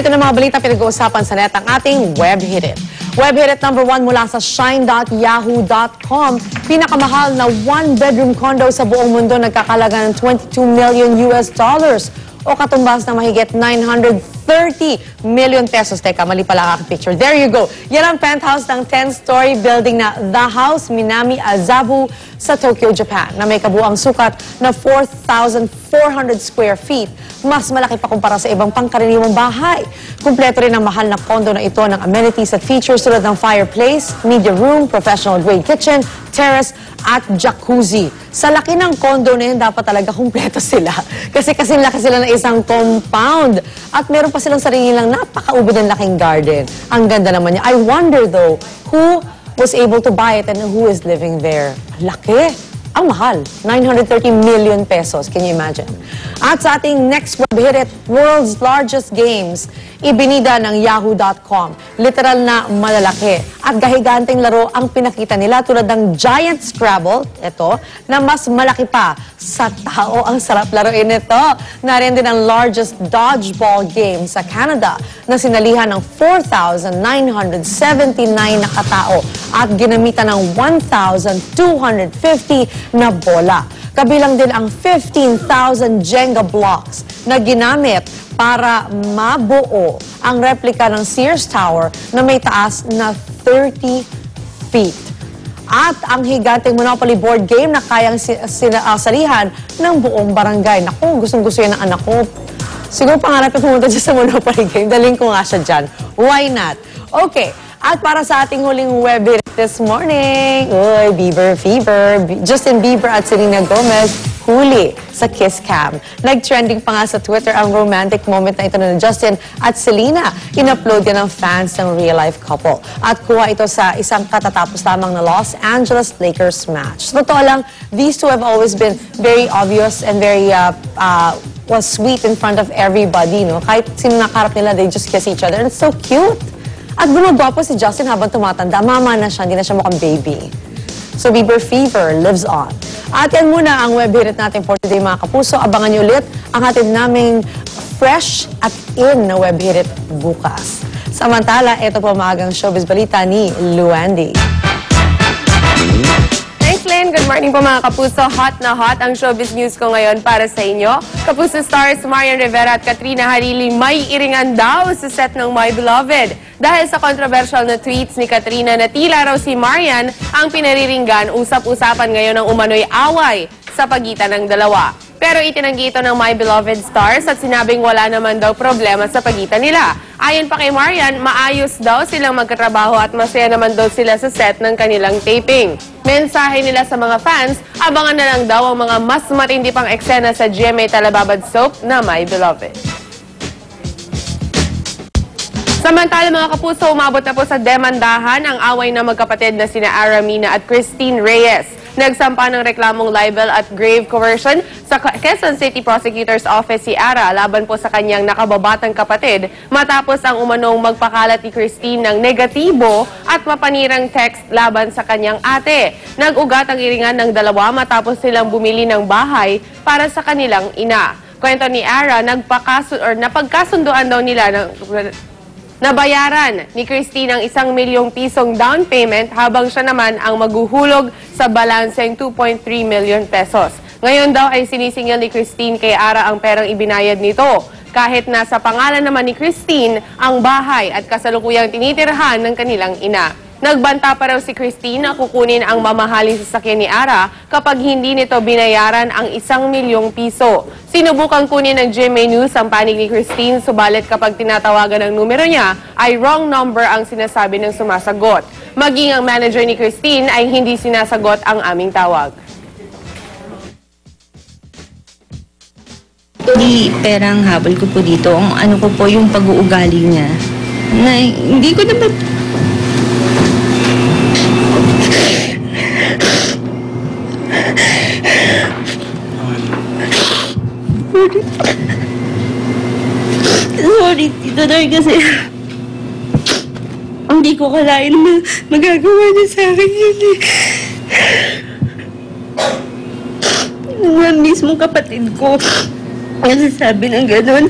ito na mga balita pinag-uusapan sa net ang ating Web Hit It. Web Hit It number 1 mula sa shine.yahoo.com. Pinakamahal na one-bedroom condo sa buong mundo nagkakalaga ng $22 million o katumbas na mahigit 930 million pesos. Teka, mali pala ang picture. There you go. Yan ang penthouse ng 10-story building na The House Minami Azabu sa Tokyo, Japan, na may kabuang sukat na 4,400 square feet. Mas malaki pa kumpara sa ibang pangkaraniwang bahay. Kumpleto rin ang mahal na condo na ito ng amenities at features tulad ng fireplace, media room, professional-grade kitchen, terrace, at jacuzzi. Sa laki ng condo na yun, dapat talaga kumpleto sila. Kasi laki sila ng isang compound. At meron pa silang sarili lang napakaubod ng laking garden. Ang ganda naman niya. I wonder though, who was able to buy it and who is living there? Laki. Ang mahal. 930 million pesos. Can you imagine? At sa ating next Web Hit It, world's largest games, ibinida ng yahoo.com. Literal na malalaki. At gahiganteng laro ang pinakita nila tulad ng Giant Scrabble, ito, na mas malaki pa sa tao. Ang sarap laruin ito. Narin din ang largest dodgeball game sa Canada na sinalihan ng 4,979 na katao at ginamitan ng 1,250 na bola. Kabilang din ang 15,000 Jenga blocks na ginamit para mabuo ang replika ng Sears Tower na may taas na 30 feet. At ang higanteng Monopoly board game na kayang salihan ng buong barangay. Naku, gustong-gusto yan ng anak ko. Siguro pangarap na pumunta dyan sa Monopoly game. Daling ko nga siya dyan. Why not? Okay. At para sa ating huling Web Hit this morning, uy, Bieber Fever. Justin Bieber at Selena Gomez huli sa Kiss Cam. Nag-trending pa nga sa Twitter ang romantic moment na ito na Justin at Selena. In-upload yan ng fans ng real-life couple. At kuha ito sa isang katatapos lamang na Los Angeles Lakers match. Sa totoo lang, these two have always been very obvious and very was sweet in front of everybody. No? Kahit sino nakaharap nila, they just kiss each other. And it's so cute. At gumagwapo si Justin habang tumatanda. Mama na siya, hindi na siya mukhang baby. So Bieber Fever lives on. At yan muna ang Web Hit It natin for today mga kapuso. Abangan niyo ulit ang ating naming fresh at in na Web Hit It bukas. Samantala, ito po maagang showbiz balita ni Luandy. Thanks, Lynn. Good morning po mga kapuso. Hot na hot ang showbiz news ko ngayon para sa inyo. Kapuso stars Marian Rivera at Katrina Harili may iringan daw sa set ng My Beloved. Dahil sa controversial na tweets ni Katrina na tila raw si Marian ang pinariringgan, usap-usapan ngayon ng umano'y away sa pagitan ng dalawa. Pero itinanggi ito ng My Beloved stars at sinabing wala naman daw problema sa pagitan nila. Ayon pa kay Marian, maayos daw silang magkatrabaho at masaya naman daw sila sa set ng kanilang taping. Mensahe nila sa mga fans, abangan na lang daw ang mga mas matindi pang eksena sa GMA Telebabad soap na My Beloved. Samantala mga kapuso, umabot na po sa demandahan ang away na magkapatid na sina Aramina at Christine Reyes. Nagsampa ng reklamong libel at grave coercion sa Quezon City Prosecutor's Office si Ara laban po sa kanyang nakababatang kapatid matapos ang umanong magpakalat ni Christine ng negatibo at mapanirang text laban sa kanyang ate. Nag-ugat ang iringan ng dalawa matapos silang bumili ng bahay para sa kanilang ina. Kwento ni Ara, napagkasunduan daw nila ng nabayaran ni Christine ang 1 milyong pisong down payment habang siya naman ang maghuhulog sa balanseng 2.3 million pesos. Ngayon daw ay sinisingil ni Christine kay Ara ang perang ibinayad nito. Kahit nasa pangalan naman ni Christine ang bahay at kasalukuyang tinitirhan ng kanilang ina. Nagbanta pa raw si Christine na kukunin ang mamahaling sasakyan ni Ara kapag hindi nito binayaran ang 1 milyong piso. Sinubukang kunin ng GMA News ang panig ni Christine, subalit kapag tinatawagan ang numero niya, ay wrong number ang sinasabi ng sumasagot. Maging ang manager ni Christine ay hindi sinasagot ang aming tawag. Di perang habol ko po dito, ang ano ko po yung pag-uugali niya. Na hindi ko naman... Sorry, Tito Dar, kasi hindi ko kalain na magagawa niya sa akin yun eh. Ang mismong kapatid ko nagsasabi ng gano'n.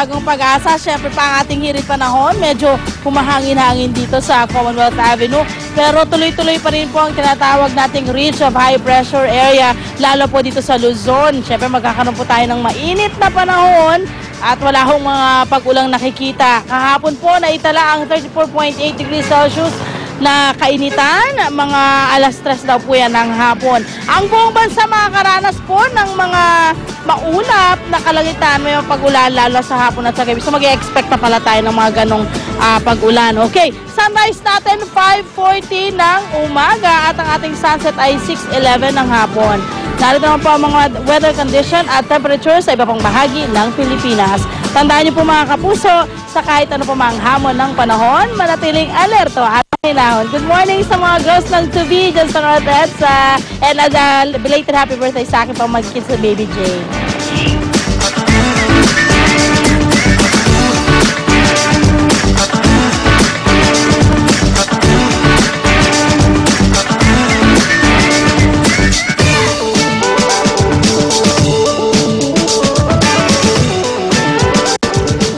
Bagong Pag-asa. Siyempre pa ang ating hirit panahon, medyo humahangin-hangin dito sa Commonwealth Avenue. Pero tuloy-tuloy pa rin po ang tinatawag nating reach of high pressure area, lalo po dito sa Luzon. Siyempre magkakaroon po tayo ng mainit na panahon at wala hong mga pag-ulang nakikita. Kahapon po naitala ang 34.8 degrees Celsius na kainitan, mga alas 3 daw po yan ng hapon. Ang buong bansa makakaranas po ng mga maulap na kalangitan, may mga pag-ulan lalo sa hapon at sa gabi. So mag-expect na pala tayo ng mga ganong pag-ulan. Okay, sunrise natin 5:40 ng umaga at ang ating sunset ay 6:11 ng hapon. Narito naman po ang mga weather condition at temperature sa iba pang bahagi ng Pilipinas. Tandaan niyo po mga kapuso, sa kahit ano pa mang hamon ng panahon, manatiling alerto at hinahon. Good morning sa mga girls ng 2B dyan sa North EDSA. And belated happy birthday sa akin pang mag-kids sa Baby J.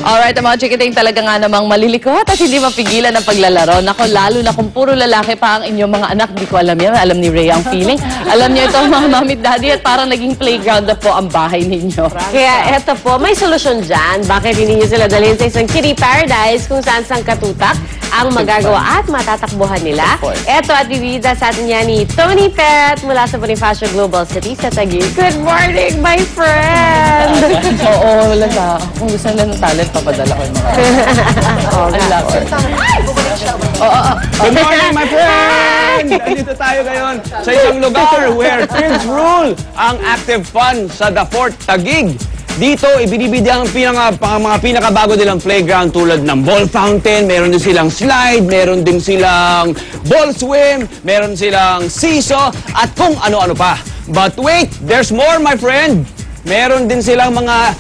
Alright, ang mga chikiting talaga nga namang malilikot at hindi mapigilan ang paglalaro. Nako, lalo na kung puro lalaki pa ang inyong mga anak. Hindi ko alam yan. Alam ni Rhea ang feeling. Alam niyo ito mga mami at daddy at parang naging playground na po ang bahay ninyo. Kaya eto po, may solusyon dyan. Bakit hindi nyo sila dalhin sa isang kitty paradise kung saan katutak ang magagawa at matatakbuhan nila. Eto at bibida sa atin yan ni Tony Pet mula sa Bonifacio Global City sa Taguig. Good morning, my friend! Oo, wala sa. Kung gusto nila ng talent, papadala ko yung mga. Ang lapit. Good morning, my friend! Nandito tayo ngayon sa isang lugar where thrills rule ang active fun sa The Fort Taguig. Dito, ibinibigay ang mga pinakabago nilang playground tulad ng ball fountain, meron din silang slide, meron din silang ball swim, meron silang seesaw, at kung ano-ano pa. But wait, there's more, my friend! Meron din silang mga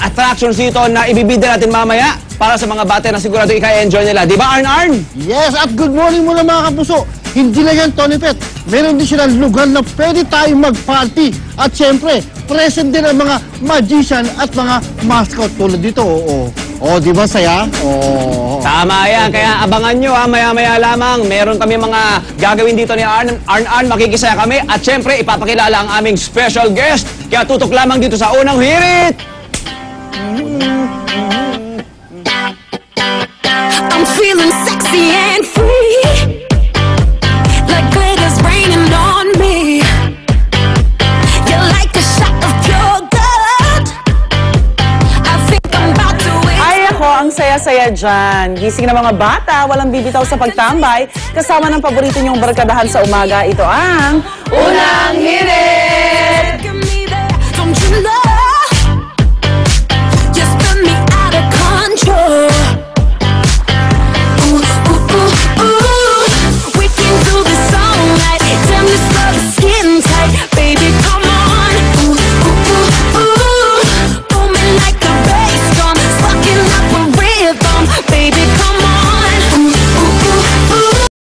attractions dito na ibibida natin mamaya para sa mga bata na sigurado i-enjoy nila. Di ba, Arn? Yes, at good morning muna mga kapuso. Hindi lang yan, Tony Pet. Meron din silang lugar na pwede tayong mag-party. At syempre, present din ang mga magician at mga mascot tulad dito. Oo, di ba saya? Oo. Tama yan. Kaya abangan nyo ha, maya-maya lamang. Meron kami mga gagawin dito ni Arn, makikisaya kami. At syempre, ipapakilala ang aming special guest. Kaya tutok lamang dito sa unang hirit. I'm feeling sexy and free, like glitter's raining on me. You're like a shot of pure gold. I think I'm about to win. Ay ako, ang saya-saya dyan. Gising na mga bata, walang bibitaw sa pagtambay. Kasama ng paborito niyong barkadahan sa umaga, ito ang Unang Hirit! Give me that, don't you love?